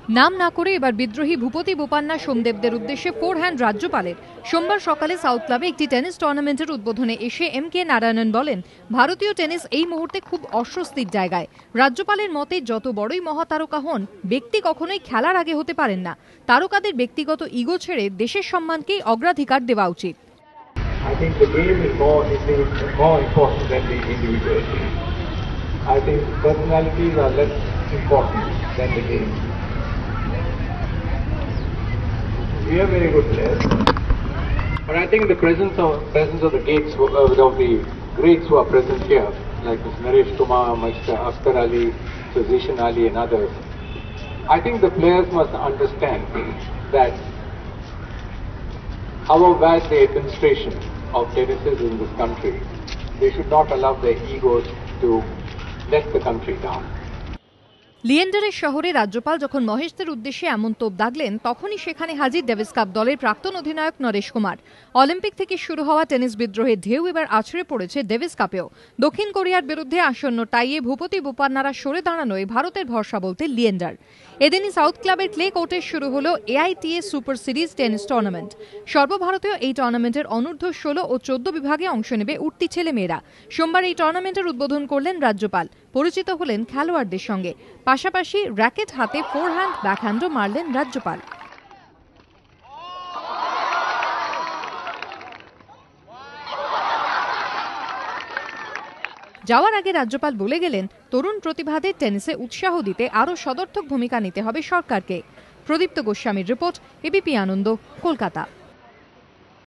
নাম না করে এবার বিদ্রোহী ভূপতি বোপান্না সোমদেবদের উদ্দেশ্যে ফোরহ্যান্ড রাজ্যপালের। সোমবার সকালে সাউথ ক্লাবে একটি টেনিস টুর্নামেন্টের উদ্বোধনে এসে এম কে নারায়ণন বলেন, ভারতীয় টেনিস এই মুহূর্তে খুব অস্বস্তির জায়গায়। রাজ্যপালের মতে যত বড়ই মহাতারকা হন, ব্যক্তি কখনোই খেলার আগে হতে পারেন না। তারকাদের ব্যক্তিগত ইগো ছেড়ে দেশের সম্মানকেই অগ্রাধিকার দেওয়া উচিত। I think the game is more important than the individuality. I think personalities are less important than the game. We are very good players, but I think the presence of the greats who are present here, like Mr. Naresh Kumar, Mr. Akhtar Ali, Mr. Zishan Ali, and others. I think the players must understand that however bad the administration of tennis is in this country, they should not allow their egos to let the country down. লিয়েন্ডারের শহরে রাজ্যপাল যখন মহেশদের উদ্দেশ্যে এমন তোপ দাগলেন, তখনই সেখানে হাজির Davies cup দলের প্রাক্তন অধিনায়ক নরেশ কুমার। অলিম্পিক থেকে শুরু হওয়া টেনিস বিদ্রোহের ঢেউ এবার আছড়ে পড়েছে ডেভিস কাপেও। দক্ষিণ কোরিয়ার বিরুদ্ধে আসন্ন টাইয়ে ভূপতি বোপান্নারা সরে দাঁড়ানোয় ভারতের ভরসা বলতে লিয়েন্ডার। এদিনই সাউথ ক্লাবের ক্লে কোর্টে শুরু হলো AITA super series tennis tournament. সর্বভারতীয় এই টুর্নামেন্টের অনূর্ধ্ব 16 ও 14 বিভাগে অংশ নেবে উঠতি ছেলেমেয়েরা। সোমবার এই টুর্নামেন্টের উদ্বোধন করলেন রাজ্যপাল। পরিচিত হলেন খেলোয়াড়দের সঙ্গে। পাশাপাশি র্যাকেট হাতে ফোরহ্যান্ড ব্যাকহ্যান্ডও মারলেন রাজ্যপাল। যাওয়ার আগে রাজ্যপাল বলে গেলেন, তরুণ প্রতিভাদের টেনিসে উৎসাহ দিতে আরও সদর্থক ভূমিকা নিতে হবে সরকারকে। প্রদীপ্ত গোস্বামীর রিপোর্ট, এবিপি আনন্দ, কলকাতা।